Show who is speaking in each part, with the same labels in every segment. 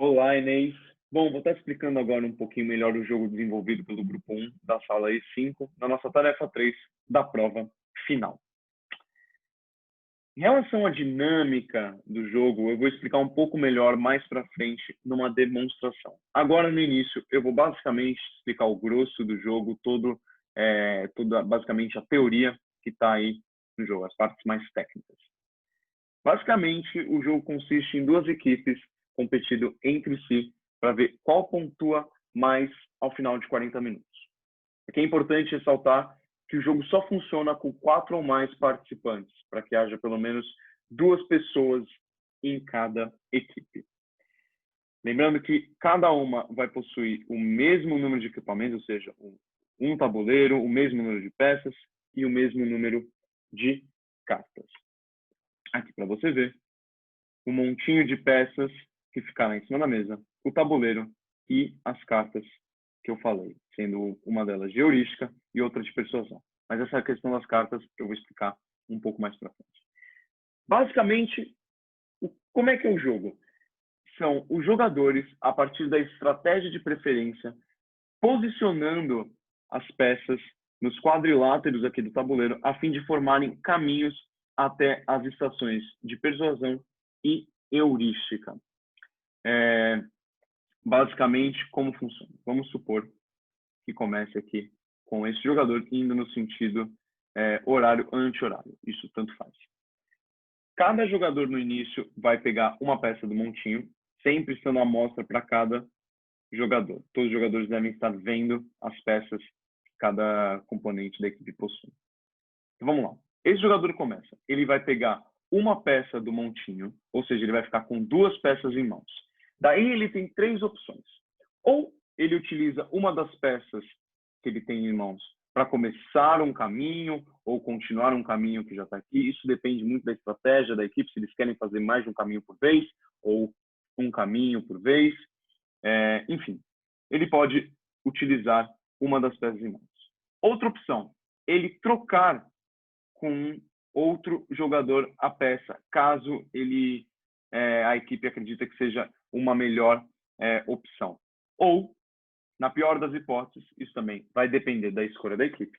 Speaker 1: Olá, Inês. Bom, vou estar explicando agora um pouquinho melhor o jogo desenvolvido pelo Grupo 1 da sala E5, na nossa tarefa 3 da prova final. Em relação à dinâmica do jogo, eu vou explicar um pouco melhor mais para frente numa demonstração. Agora, no início, eu vou basicamente explicar o grosso do jogo, toda basicamente a teoria que está aí no jogo, as partes mais técnicas. Basicamente, o jogo consiste em duas equipes competindo entre si para ver qual pontua mais ao final de 40 minutos. Aqui é importante ressaltar que o jogo só funciona com 4 ou mais participantes, para que haja pelo menos 2 pessoas em cada equipe. Lembrando que cada uma vai possuir o mesmo número de equipamentos, ou seja, um tabuleiro, o mesmo número de peças e o mesmo número de cartas. Aqui para você ver o montinho de peças que ficará em cima da mesa, o tabuleiro e as cartas que eu falei, sendo uma delas de heurística e outra de persuasão. Mas essa questão das cartas eu vou explicar um pouco mais para frente. Basicamente, como é que é o jogo? São os jogadores, a partir da estratégia de preferência, posicionando as peças nos quadriláteros aqui do tabuleiro, a fim de formarem caminhos até as estações de persuasão e heurística. Basicamente, como funciona? Vamos supor que comece aqui com esse jogador indo no sentido horário anti-horário. Isso tanto faz. Cada jogador no início vai pegar uma peça do montinho, sempre estando à mostra para cada jogador. Todos os jogadores devem estar vendo as peças que cada componente da equipe possui. Então, vamos lá. Esse jogador começa. Ele vai pegar uma peça do montinho, ou seja, ele vai ficar com 2 peças em mãos. Daí ele tem 3 opções. Ou ele utiliza uma das peças que ele tem em mãos para começar um caminho ou continuar um caminho que já está aqui. Isso depende muito da estratégia da equipe, se eles querem fazer mais de um caminho por vez ou um caminho por vez. Enfim, ele pode utilizar uma das peças em mãos. Outra opção, ele trocar com outro jogador a peça, caso a equipe acredita que seja uma melhor opção. Ou, na pior das hipóteses, isso também vai depender da escolha da equipe,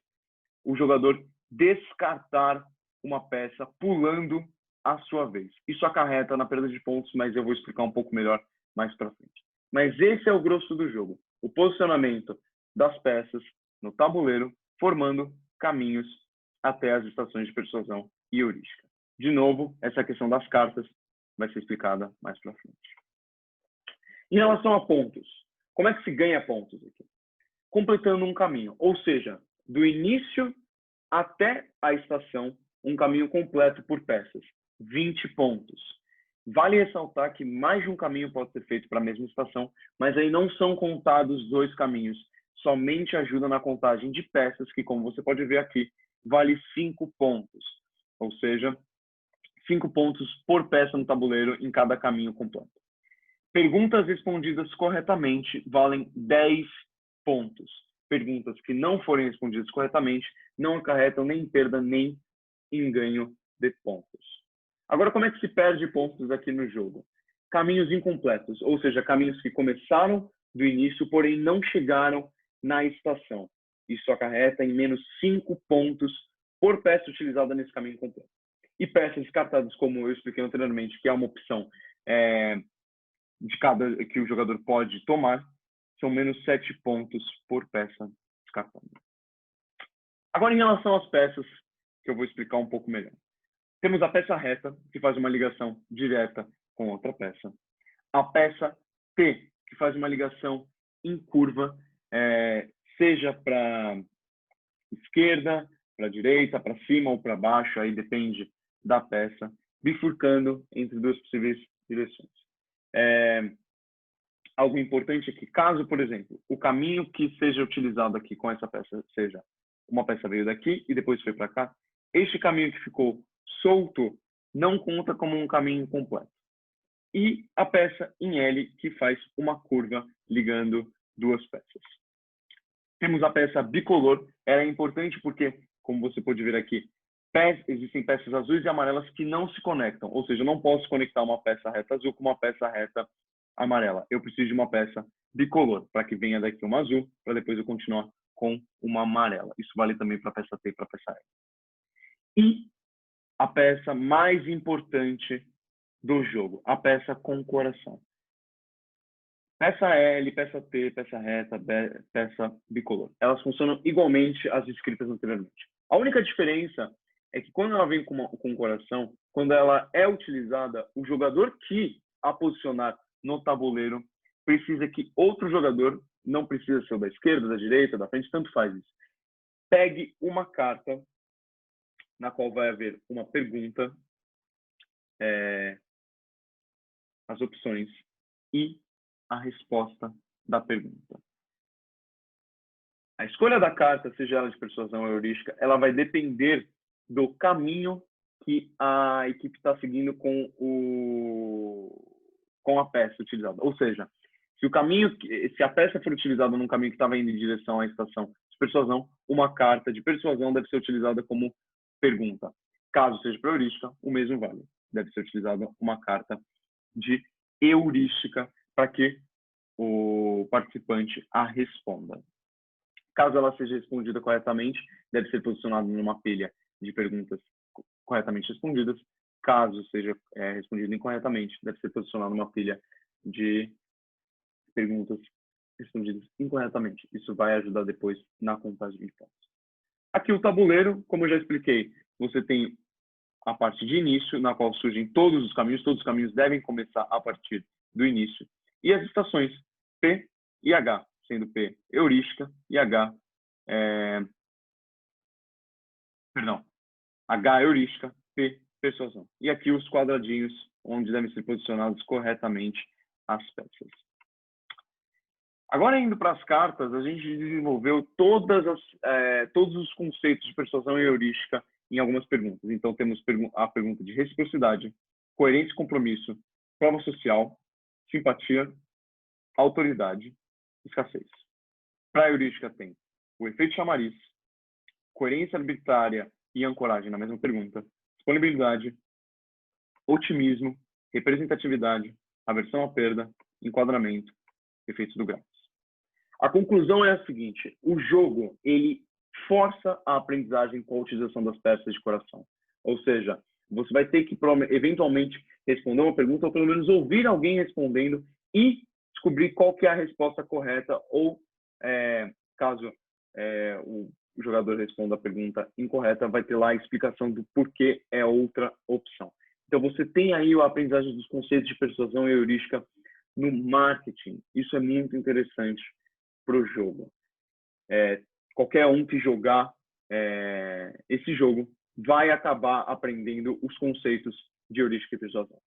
Speaker 1: o jogador descartar uma peça pulando a sua vez. Isso acarreta na perda de pontos, mas eu vou explicar um pouco melhor mais para frente. Mas esse é o grosso do jogo, o posicionamento das peças no tabuleiro, formando caminhos até as estações de persuasão e heurística. De novo, essa questão das cartas vai ser explicada mais para frente. Em relação a pontos, como é que se ganha pontos aqui? Completando um caminho, ou seja, do início até a estação, um caminho completo por peças, 20 pontos. Vale ressaltar que mais de um caminho pode ser feito para a mesma estação, mas aí não são contados 2 caminhos, somente ajuda na contagem de peças, que como você pode ver aqui, vale 5 pontos, ou seja, 5 pontos por peça no tabuleiro em cada caminho completo. Perguntas respondidas corretamente valem 10 pontos. Perguntas que não forem respondidas corretamente não acarretam nem em perda nem em ganho de pontos. Agora, como é que se perde pontos aqui no jogo? Caminhos incompletos, ou seja, caminhos que começaram do início, porém não chegaram na estação. Isso acarreta em menos 5 pontos por peça utilizada nesse caminho completo. E peças descartadas, como eu expliquei anteriormente, que é uma opção de cada que o jogador pode tomar, são menos 7 pontos por peça descartada. Agora, em relação às peças, que eu vou explicar um pouco melhor. Temos a peça reta, que faz uma ligação direta com outra peça. A peça T, que faz uma ligação em curva, seja para esquerda, para direita, para cima ou para baixo, aí depende da peça, bifurcando entre 2 possíveis direções. Algo importante é que, caso, por exemplo, o caminho que seja utilizado aqui com essa peça seja uma peça veio daqui e depois foi para cá, este caminho que ficou solto não conta como um caminho completo. E a peça em L, que faz uma curva ligando 2 peças. Temos a peça bicolor, ela é importante porque, como você pode ver aqui, existem peças azuis e amarelas que não se conectam, ou seja, eu não posso conectar uma peça reta azul com uma peça reta amarela. Eu preciso de uma peça bicolor, para que venha daqui uma azul, para depois eu continuar com uma amarela. Isso vale também para a peça T e para a peça E. E a peça mais importante do jogo, a peça com coração. Peça L, peça T, peça reta, peça bicolor. Elas funcionam igualmente às descritas anteriormente. A única diferença é que quando ela vem com coração, quando ela é utilizada, o jogador que a posicionar no tabuleiro precisa que outro jogador, não precisa ser o da esquerda, da direita, da frente, tanto faz isso, pegue uma carta na qual vai haver uma pergunta, as opções e a resposta da pergunta. A escolha da carta, seja ela de persuasão ou heurística, ela vai depender do caminho que a equipe está seguindo com a peça utilizada. Ou seja, se a peça for utilizada num caminho que estava indo em direção à estação de persuasão, uma carta de persuasão deve ser utilizada como pergunta. Caso seja para heurística, o mesmo vale. Deve ser utilizada uma carta de heurística para que o participante a responda. Caso ela seja respondida corretamente, deve ser posicionada numa pilha de perguntas corretamente respondidas. Caso seja respondida incorretamente, deve ser posicionada numa pilha de perguntas respondidas incorretamente. Isso vai ajudar depois na contagem de pontos. Aqui o tabuleiro, como eu já expliquei, você tem a parte de início, na qual surgem todos os caminhos devem começar a partir do início. E as estações P e H, sendo P heurística e H heurística, P persuasão. E aqui os quadradinhos onde devem ser posicionados corretamente as peças. Agora, indo para as cartas, a gente desenvolveu todos os conceitos de persuasão e heurística em algumas perguntas. Então, temos a pergunta de reciprocidade, coerência e compromisso, prova social, simpatia, autoridade, escassez. Para a heurística tem o efeito chamariz, coerência arbitrária e ancoragem na mesma pergunta, disponibilidade, otimismo, representatividade, aversão à perda, enquadramento, efeitos do Gauss. A conclusão é a seguinte: o jogo ele força a aprendizagem com a utilização das peças de coração. Ou seja, você vai ter que eventualmente responder uma pergunta ou pelo menos ouvir alguém respondendo e descobrir qual que é a resposta correta ou caso o jogador responda a pergunta incorreta, vai ter lá a explicação do porquê é outra opção. Então você tem aí a aprendizagem dos conceitos de persuasão e heurística no marketing. Isso é muito interessante para o jogo. Qualquer um que jogar esse jogo vai acabar aprendendo os conceitos de heurística e persuasão.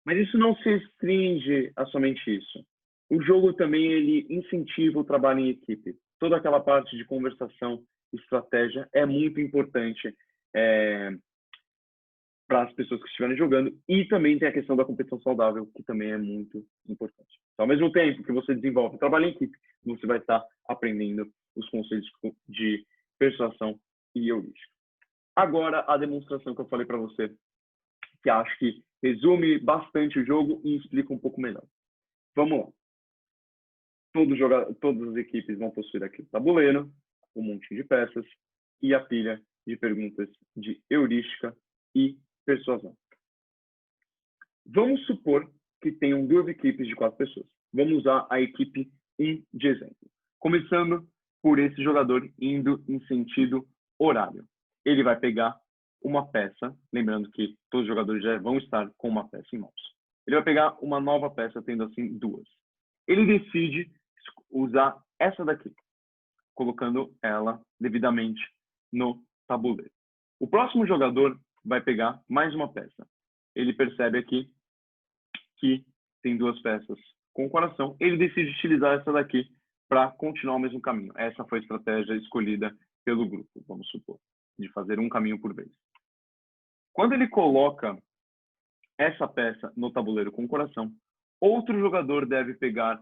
Speaker 1: Mas isso não se restringe a somente isso. O jogo também ele incentiva o trabalho em equipe. Toda aquela parte de conversação, estratégia é muito importante para as pessoas que estiverem jogando, e também tem a questão da competição saudável, que também é muito importante. Então, ao mesmo tempo que você desenvolve o trabalho em equipe, você vai estar aprendendo os conceitos de persuasão e heurística. Agora, a demonstração que eu falei para você, que acho que resume bastante o jogo e explica um pouco melhor. Vamos lá. Todas as equipes vão possuir aqui o tabuleiro, um monte de peças e a pilha de perguntas de heurística e persuasão. Vamos supor que tenham duas equipes de 4 pessoas. Vamos usar a equipe 1 de exemplo. Começando por esse jogador indo em sentido horário. Ele vai pegar uma peça, lembrando que todos os jogadores já vão estar com uma peça em mãos. Ele vai pegar uma nova peça, tendo assim 2. Ele decide usar essa daqui, colocando ela devidamente no tabuleiro. O próximo jogador vai pegar mais uma peça. Ele percebe aqui que tem 2 peças com coração. Ele decide utilizar essa daqui para continuar o mesmo caminho. Essa foi a estratégia escolhida pelo grupo, vamos supor, de fazer um caminho por vez. Quando ele coloca essa peça no tabuleiro com coração, outro jogador deve pegar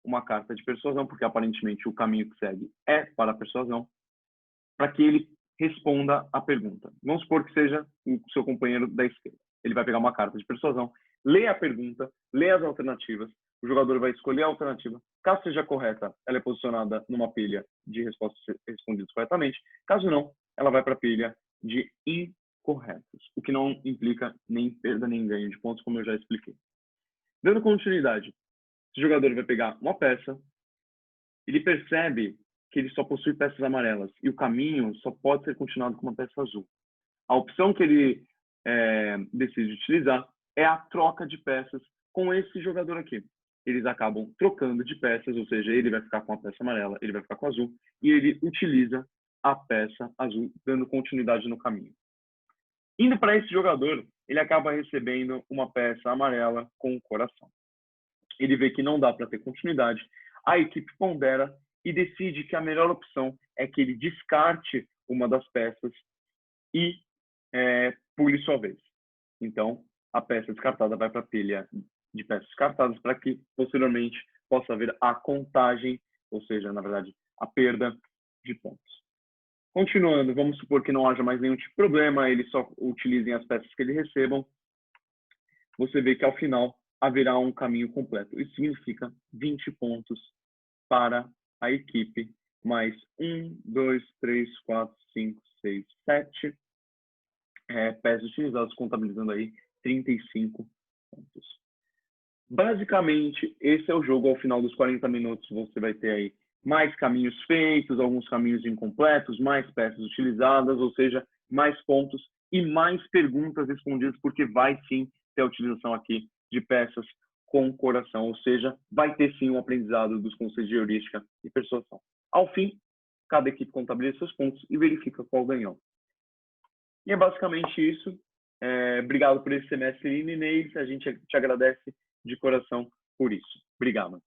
Speaker 1: uma carta de persuasão, porque aparentemente o caminho que segue é para a persuasão, para que ele responda a pergunta. Vamos supor que seja o seu companheiro da esquerda. Ele vai pegar uma carta de persuasão lê a pergunta, lê as alternativas, o jogador vai escolher a alternativa. Caso seja correta, ela é posicionada numa pilha de respostas respondidas corretamente. Caso não, ela vai para a pilha de incorretos, o que não implica nem perda nem ganho de pontos, como eu já expliquei. Dando continuidade, esse jogador vai pegar uma peça, ele percebe que ele só possui peças amarelas e o caminho só pode ser continuado com uma peça azul. A opção que ele decide utilizar é a troca de peças com esse jogador aqui. Eles acabam trocando de peças, ou seja, ele vai ficar com a peça amarela, ele vai ficar com a azul, e ele utiliza a peça azul, dando continuidade no caminho. Indo para esse jogador, ele acaba recebendo uma peça amarela com o coração. Ele vê que não dá para ter continuidade, a equipe pondera e decide que a melhor opção é que ele descarte uma das peças e pule sua vez. Então, a peça descartada vai para a pilha de peças descartadas para que, posteriormente, possa haver a contagem, ou seja, na verdade, a perda de pontos. Continuando, vamos supor que não haja mais nenhum tipo de problema, eles só utilizem as peças que eles recebam. Você vê que, ao final, haverá um caminho completo. Isso significa 20 pontos para a equipe, mais 1, 2, 3, 4, 5, 6, 7 peças utilizadas, contabilizando aí 35 pontos. Basicamente, esse é o jogo. Ao final dos 40 minutos, você vai ter aí mais caminhos feitos, alguns caminhos incompletos, mais peças utilizadas, ou seja, mais pontos e mais perguntas respondidas, porque vai sim ter a utilização aqui de peças com coração, ou seja, vai ter sim um aprendizado dos conceitos de heurística e persuasão. Ao fim, cada equipe contabiliza seus pontos e verifica qual ganhou. E é basicamente isso. Obrigado por esse semestre, Inês. A gente te agradece de coração por isso. Obrigado.